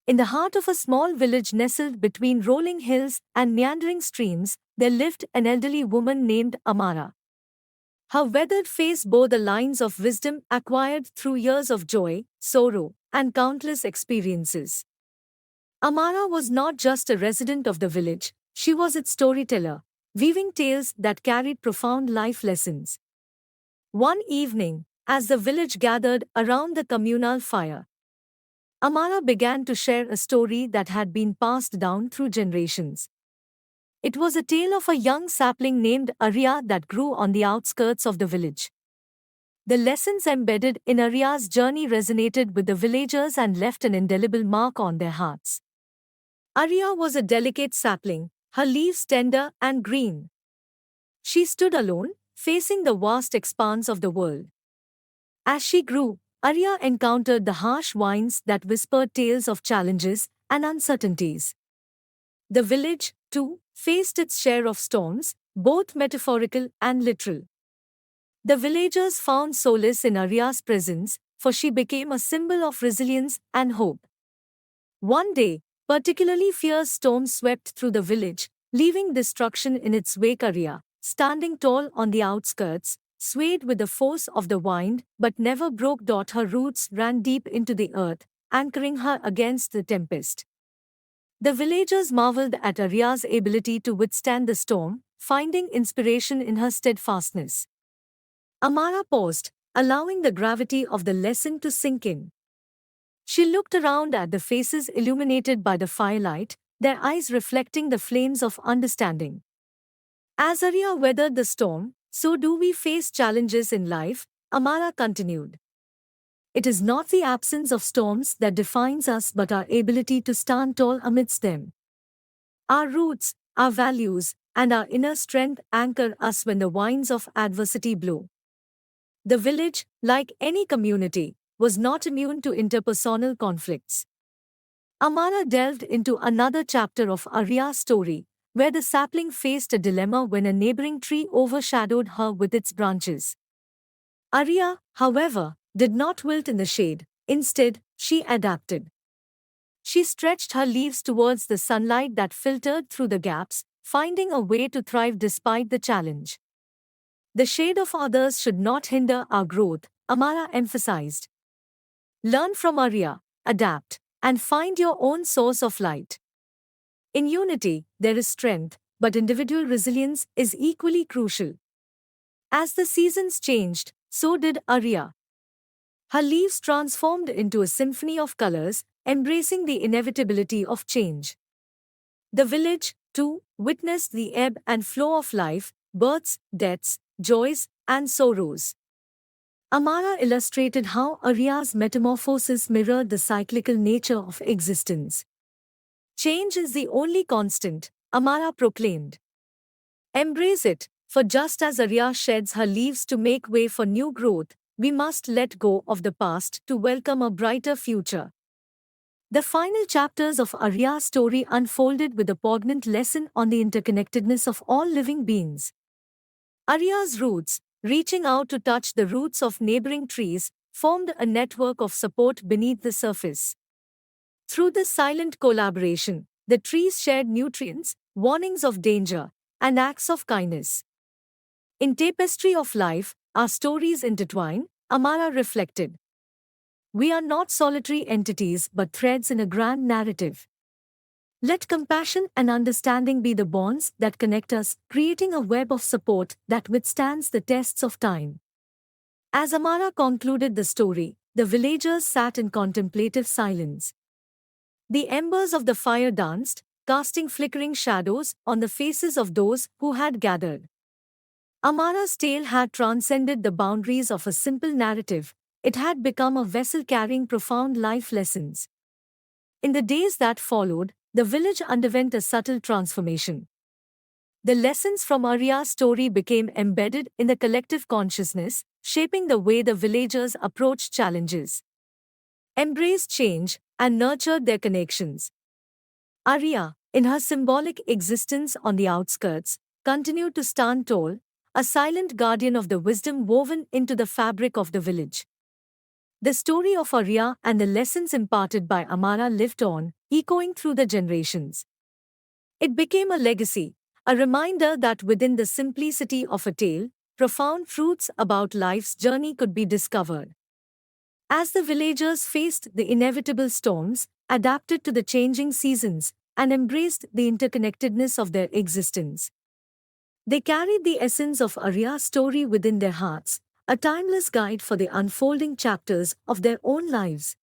In the heart of a small village nestled between rolling hills and meandering streams, there lived an elderly woman named Amara. Her weathered face bore the lines of wisdom acquired through years of joy, sorrow, and countless experiences. Amara was not just a resident of the village, she was its storyteller, weaving tales that carried profound life lessons. One evening, as the village gathered around the communal fire, Amara began to share a story that had been passed down through generations. It was a tale of a young sapling named Arya that grew on the outskirts of the village. The lessons embedded in Arya's journey resonated with the villagers and left an indelible mark on their hearts. Arya was a delicate sapling, her leaves tender and green. She stood alone, facing the vast expanse of the world. As she grew, Arya encountered the harsh winds that whispered tales of challenges and uncertainties. The village, too, faced its share of storms, both metaphorical and literal. The villagers found solace in Arya's presence, for she became a symbol of resilience and hope. One day, particularly fierce storms swept through the village, leaving destruction in its wake. Arya, standing tall on the outskirts, swayed with the force of the wind but never broke. Her roots ran deep into the earth, anchoring her against the tempest. The villagers marveled at Arya's ability to withstand the storm, finding inspiration in her steadfastness. Amara paused, allowing the gravity of the lesson to sink in. She looked around at the faces illuminated by the firelight, their eyes reflecting the flames of understanding. As Arya weathered the storm, so do we face challenges in life, Amara continued. It is not the absence of storms that defines us but our ability to stand tall amidst them. Our roots, our values, and our inner strength anchor us when the winds of adversity blow. The village, like any community, was not immune to interpersonal conflicts. Amara delved into another chapter of Arya's story, where the sapling faced a dilemma when a neighboring tree overshadowed her with its branches. Arya, however, did not wilt in the shade. Instead, she adapted. She stretched her leaves towards the sunlight that filtered through the gaps, finding a way to thrive despite the challenge. The shade of others should not hinder our growth, Amara emphasized. Learn from Arya, adapt, and find your own source of light. In unity, there is strength, but individual resilience is equally crucial. As the seasons changed, so did Arya. Her leaves transformed into a symphony of colors, embracing the inevitability of change. The village, too, witnessed the ebb and flow of life, births, deaths, joys, and sorrows. Amara illustrated how Arya's metamorphosis mirrored the cyclical nature of existence. Change is the only constant, Amara proclaimed. Embrace it, for just as Arya sheds her leaves to make way for new growth, we must let go of the past to welcome a brighter future. The final chapters of Arya's story unfolded with a poignant lesson on the interconnectedness of all living beings. Arya's roots, reaching out to touch the roots of neighboring trees, formed a network of support beneath the surface. Through this silent collaboration, the trees shared nutrients, warnings of danger, and acts of kindness. In tapestry of life, our stories intertwine, Amara reflected. We are not solitary entities but threads in a grand narrative. Let compassion and understanding be the bonds that connect us, creating a web of support that withstands the tests of time. As Amara concluded the story, the villagers sat in contemplative silence. The embers of the fire danced, casting flickering shadows on the faces of those who had gathered. Amara's tale had transcended the boundaries of a simple narrative. It had become a vessel carrying profound life lessons. In the days that followed, the village underwent a subtle transformation. The lessons from Arya's story became embedded in the collective consciousness, shaping the way the villagers approached challenges, embraced change, and nurtured their connections. Arya, in her symbolic existence on the outskirts, continued to stand tall, a silent guardian of the wisdom woven into the fabric of the village. The story of Arya and the lessons imparted by Amara lived on, echoing through the generations. It became a legacy, a reminder that within the simplicity of a tale, profound truths about life's journey could be discovered. As the villagers faced the inevitable storms, adapted to the changing seasons, and embraced the interconnectedness of their existence, they carried the essence of Arya's story within their hearts, a timeless guide for the unfolding chapters of their own lives.